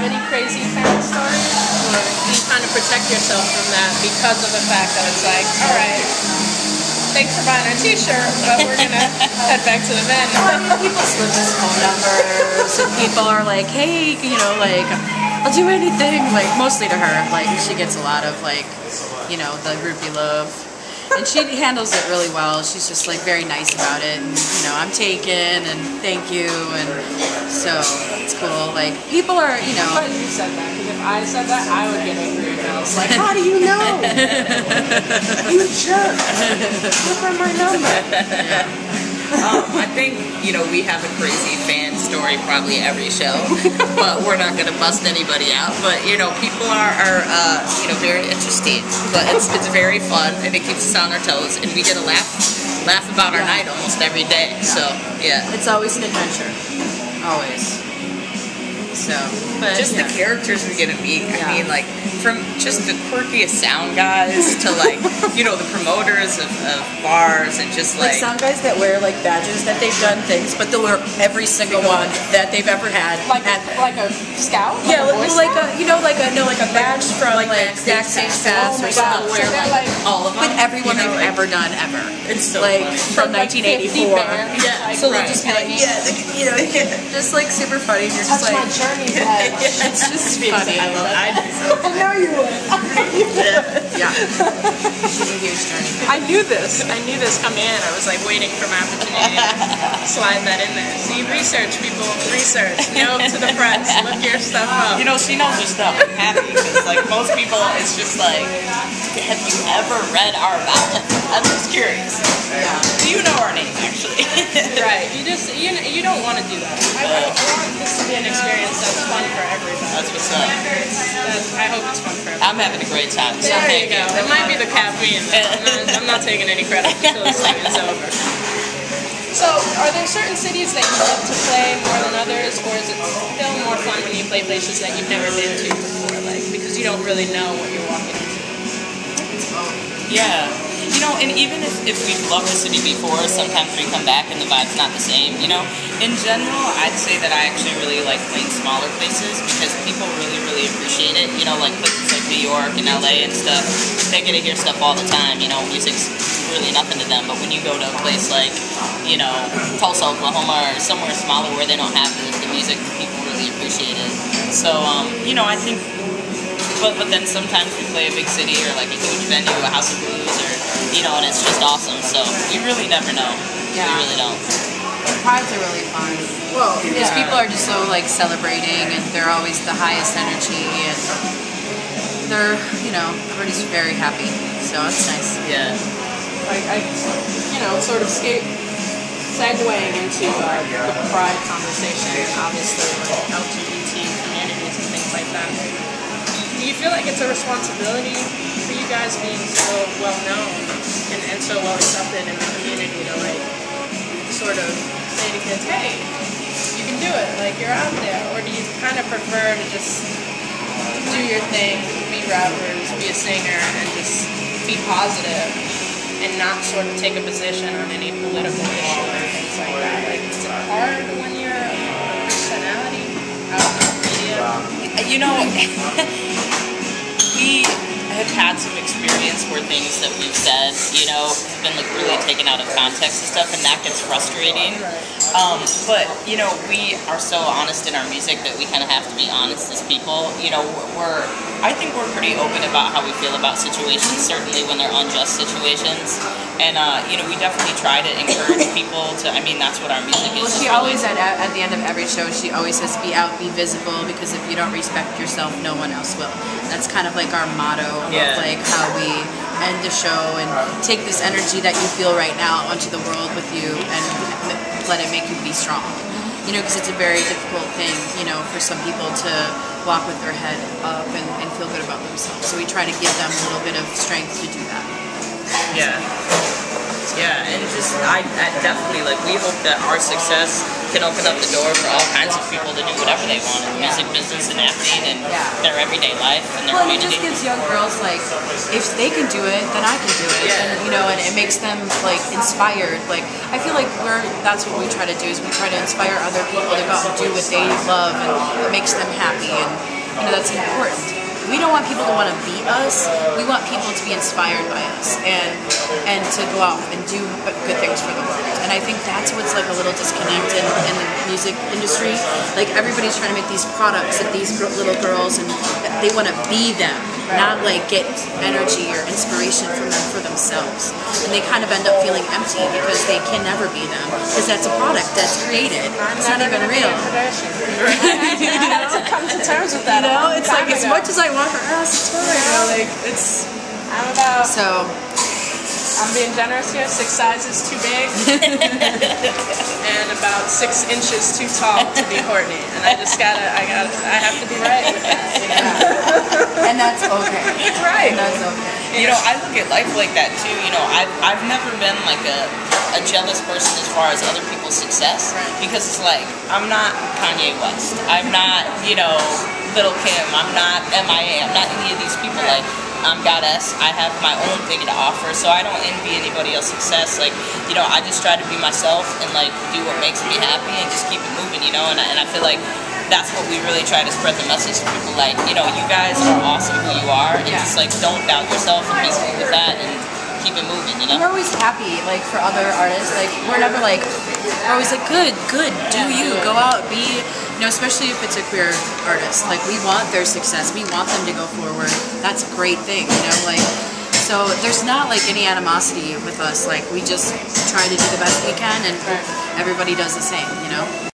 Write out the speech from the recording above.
have any crazy fan stories? Or do you kind of protect yourself from that because of the fact that it's like, all right, thanks for buying our t-shirt, but we're going to head back to the van. Well, I mean, people slip us phone numbers, and people are like, hey, you know, like, I'll do anything, like, mostly to her. Like, she gets a lot of, like, you know, the groupie love. And she handles it really well. She's just like very nice about it. And, you know, I'm taken and thank you. And so it's cool. Like, people are, you know. But you said that. Because if I said that, I would get angry. And I was like, how do you know? You jerk. Look at my number. Yeah. I think, you know, we have a crazy fan story probably every show, but we're not going to bust anybody out. But, you know, people are you know, very interesting, but it's very fun, and it keeps us on our toes, and we get a laugh about our night almost every day. So, yeah. It's always an adventure. Always. So, but just the characters we get to meet. I mean, like, from just the quirkiest sound guys to, like, you know, the promoters of bars, and just like sound guys that wear like badges that they've done things, but they'll wear every single one that they've ever had. Like a scout? Yeah, like a, you know, like a badge from like Backstage Pass or something. Wear like all of them with everyone they've ever done ever. It's so like fun. from 1984. Yeah, so they'll just be like, you know, just like super funny. You're just like, it's just funny. I love it. I know you would. Yeah. She's a huge Journey fan. I knew this coming in. I was like waiting for my opportunity to slide that in there. See, research, people. Research. Go to the press. Look your stuff up. You know, she knows her stuff. I'm happy because, like, most people, it's just like, have you ever read our ballot? I'm just curious. Yeah. Do you know our name, actually? Right. You don't want to do that. I want this to be an experience that's fun for everybody. That's what's up. I hope it's fun for everybody. I'm having a great time. So There thank you go. It might be the caffeine. I'm not taking any credit until this thing is over. So, are there certain cities that you love to play more than others, or is it still more fun when you play places that you've never been to before, like because you don't really know what you're walking into? Yeah. You know, and even if we've loved the city before, sometimes we come back and the vibe's not the same, you know. In general, I'd say that I actually really like playing smaller places because people really, really appreciate it. You know, like places like New York and LA and stuff, they get to hear stuff all the time, you know, music's really nothing to them. But when you go to a place like, you know, Tulsa, Oklahoma, or somewhere smaller where they don't have the music, people really appreciate it. So, you know, I think, but then sometimes we play a big city or like a huge venue, a House of Blues, or, you know, and it's just awesome. So we really never know. Yeah. We really don't. Prides are really fun. Well, because people are just so like celebrating, and they're always the highest energy, and they're, you know, everybody's very happy. So it's nice. Yeah. I you know, sort of segueing into the pride conversation, obviously, like LGBT communities and things like that. Do you feel like it's a responsibility for you guys being so well known and so well accepted in the community to like sort of say to kids, hey, you can do it, like you're out there, or do you kind of prefer to just do your thing, be rappers, be a singer, and just be positive and not sort of take a position on any political issue or things like that? Like, is it hard when you're a personality out in the media? You know, we have had some experience where things that we've said, you know, have been like really taken out of context and stuff, and that gets frustrating. But, you know, we are so honest in our music that we kind of have to be honest as people. You know, I think we're pretty open about how we feel about situations, certainly when they're unjust situations. And, you know, we definitely try to encourage people to, I mean, that's what our music is. Well, she always, at the end of every show, she always says, be out, be visible, because if you don't respect yourself, no one else will. That's kind of like our motto of like how we end the show and take this energy that you feel right now onto the world with you and let it make you be strong. You know, because it's a very difficult thing, you know, for some people to walk with their head up and feel good about themselves. So we try to give them a little bit of strength to do that. Yeah. Yeah, and just, I definitely, like, we hope that our success can open up the door for all kinds of people to do whatever they want in the music business and acting and their everyday life and their community. Well, it just gives young girls, like, if they can do it, then I can do it. Yeah. And, you know, and it makes them, like, inspired. Like, I feel like that's what we try to do, is we try to inspire other people to go out and do what they love and what makes them happy. And what's important. We don't want people to want to beat us. We want people to be inspired by us and to go out and do good things for the world. And I think that's what's like a little disconnect in the music industry. Like everybody's trying to make these products that these little girls, and they want to be them, not like get energy or inspiration from them for themselves. And they kind of end up feeling empty because they can never be them, because that's a product that's created. It's not even real. I had to come to terms with that. You know, it's like as much as I want for us, it's fine. You know, like it's. I'm about. So. I'm being generous here. 6 sizes too big, and about 6 inches too tall to be Courtney. And I have to be right with that. Yeah. And that's okay. That's right. And that's okay. You know, I look at life like that too. You know, I've never been like a jealous person as far as other people's success, because it's like, I'm not Kanye West. I'm not, you know, Little Kim. I'm not MIA. I'm not any of these people. Like, I'm Goddess. I have my own thing to offer, so I don't envy anybody else's success. Like, you know, I just try to be myself and like do what makes me happy and just keep it moving, you know. And I feel like that's what we really try to spread the message to people. Like, you know, you guys are awesome who you are, and just like don't doubt yourself and be cool with that and keep it moving, you know. We're always happy, like for other artists. Like we're never like, we're always like, good, do you go out, be. You know, especially if it's a queer artist, like we want their success, we want them to go forward. That's a great thing, you know, like, so there's not like any animosity with us, like we just try to do the best we can and everybody does the same, you know.